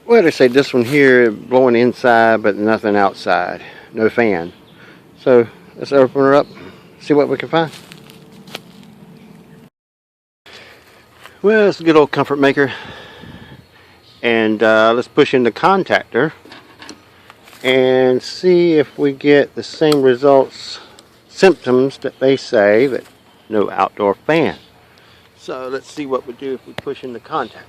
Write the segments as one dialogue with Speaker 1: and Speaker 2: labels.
Speaker 1: Well, they say this one here blowing inside but nothing outside, no fan. So let's open her up, see what we can find. Well, it's a good old comfort maker, and let's push in the contactor and see if we get the same results, symptoms that they say, that no outdoor fan. So let's see what we do if we push in the contactor.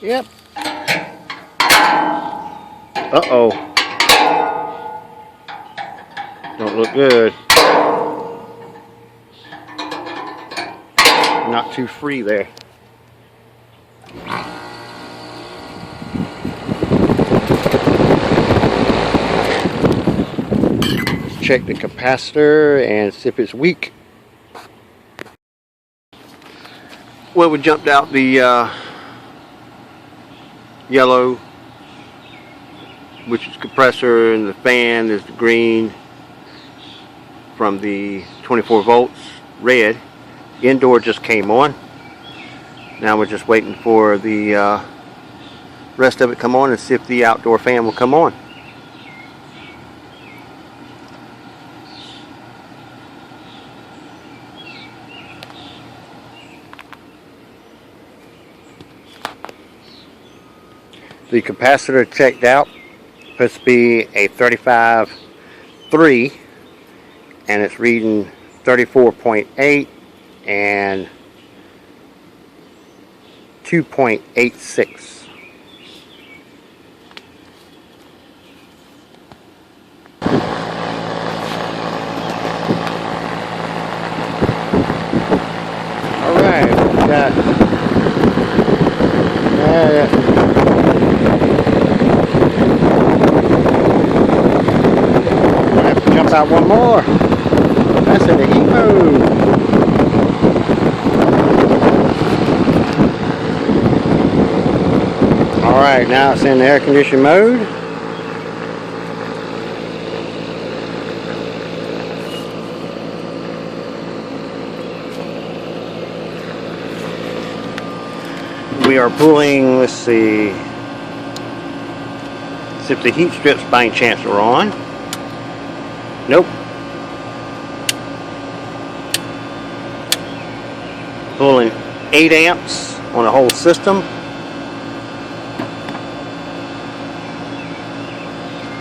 Speaker 1: Yep. Uh-oh. Don't look good. Not too free there. Let's check the capacitor and see if it's weak. Well, we jumped out the yellow, which is compressor, and the fan is the green from the 24 volts, red. Indoor just came on. Now we're just waiting for the rest of it come on and see if the outdoor fan will come on. The capacitor checked out, supposed to be a 35.3, and it's reading 34.8 and 2.86. All right, we got jump out one more. That's in the heat mode. Alright, now it's in the air conditioning mode. We are pulling, let's see if the heat strips by any chance are on. Nope. Pulling 8 amps on the whole system.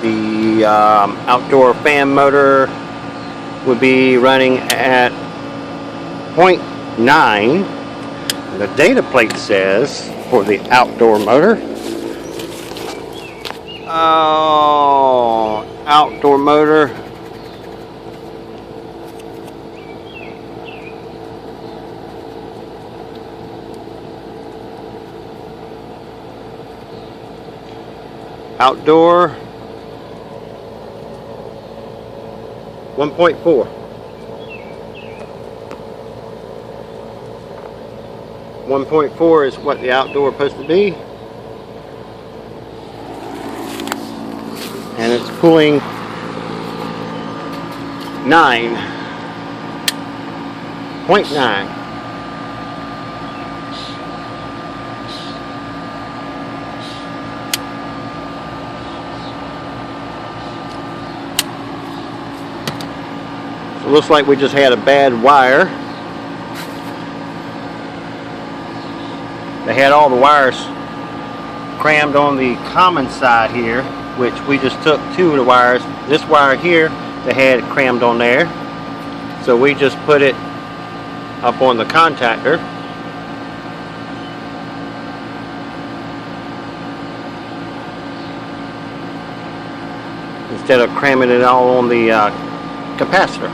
Speaker 1: The outdoor fan motor would be running at 0.9. The data plate says for the outdoor motor. Oh, outdoor motor. Outdoor 1.4. 1.4 is what the outdoor is supposed to be. And it's pulling 9.9. So it looks like we just had a bad wire. They had all the wires crammed on the common side here, which we just took 2 of the wires. This wire here, they had crammed on there. So we just put it up on the contactor. Instead of cramming it all on the capacitor.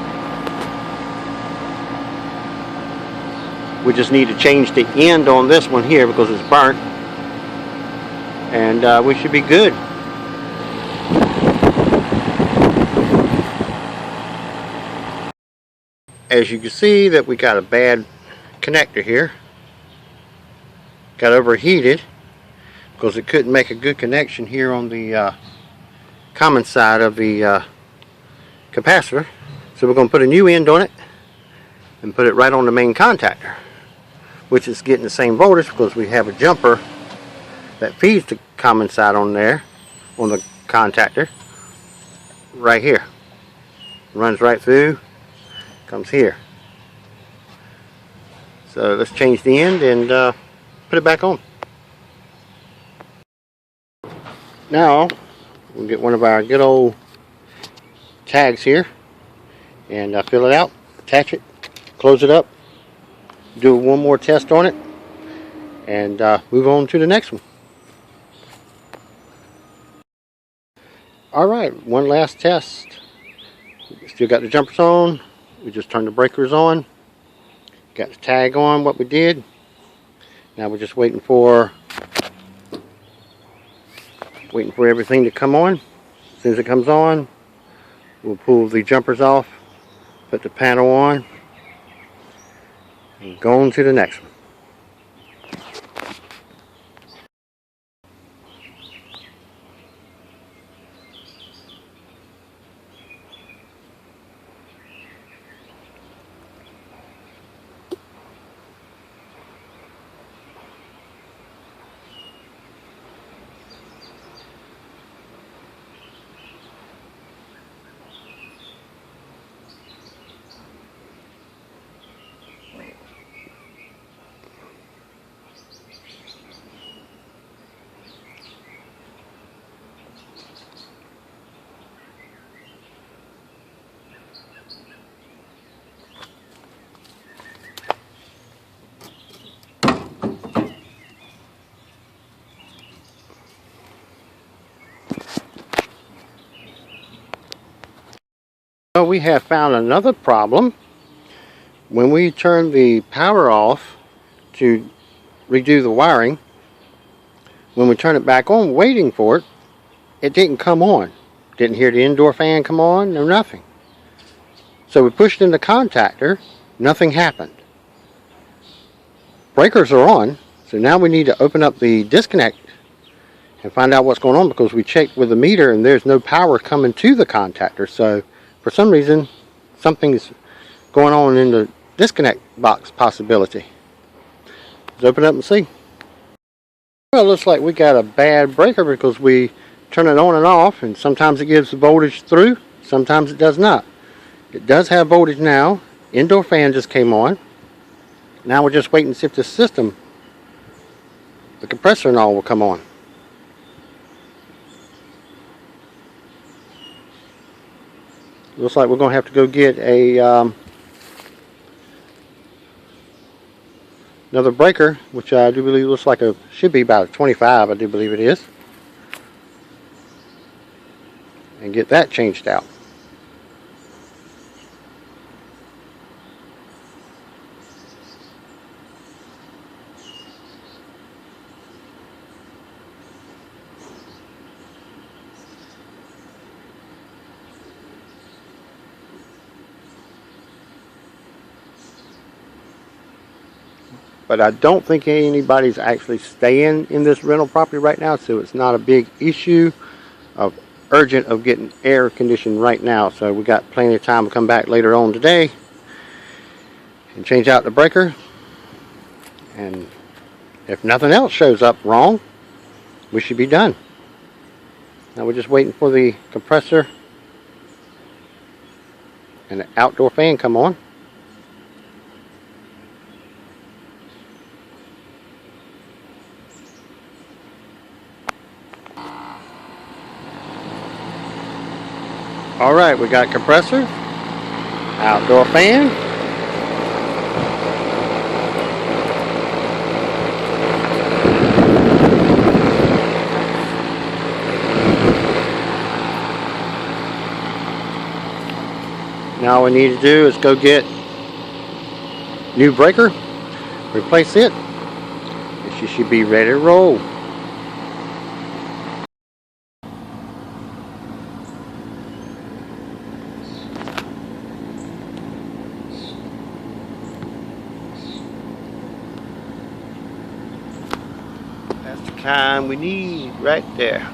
Speaker 1: We just need to change the end on this one here because it's burnt, and we should be good. As you can see that we got a bad connector here. Got overheated because it couldn't make a good connection here on the common side of the capacitor. So we're going to put a new end on it and put it right on the main contactor. which is getting the same voltage because we have a jumper that feeds the common side on there, on the contactor, right here. Runs right through, comes here. So let's change the end and put it back on. Now we'll get one of our good old tags here and fill it out, attach it, close it up, do one more test on it, and move on to the next one. Alright, one last test. Still got the jumpers on. We just turned the breakers on. Got the tag on, what we did. Now we're just waiting for everything to come on. As soon as it comes on, we'll pull the jumpers off, put the panel on, and go on to the next one. Well, we have found another problem. When we turn the power off to redo the wiring, when we turn it back on waiting for it, it didn't come on. Didn't hear the indoor fan come on, no nothing. So we pushed in the contactor, nothing happened. Breakers are on, so now we need to open up the disconnect and find out what's going on, because we checked with the meter and there's no power coming to the contactor. So for some reason, something's going on in the disconnect box possibility. Let's open it up and see. Well, it looks like we got a bad breaker because we turn it on and off, and sometimes it gives the voltage through, sometimes it does not. It does have voltage now. Indoor fan just came on. Now we're just waiting to see if the system, the compressor and all, will come on. Looks like we're going to have to go get a another breaker, which I do believe looks like should be about a 25, I do believe it is, and get that changed out. But I don't think anybody's actually staying in this rental property right now, so it's not a big issue of urgent of getting air conditioned right now. So we got plenty of time to come back later on today and change out the breaker. And if nothing else shows up wrong, we should be done. Now we're just waiting for the compressor and the outdoor fan come on. Alright, we got compressor, outdoor fan, now all we need to do is go get new breaker, replace it, and she should be ready to roll. That's the kind we need right there.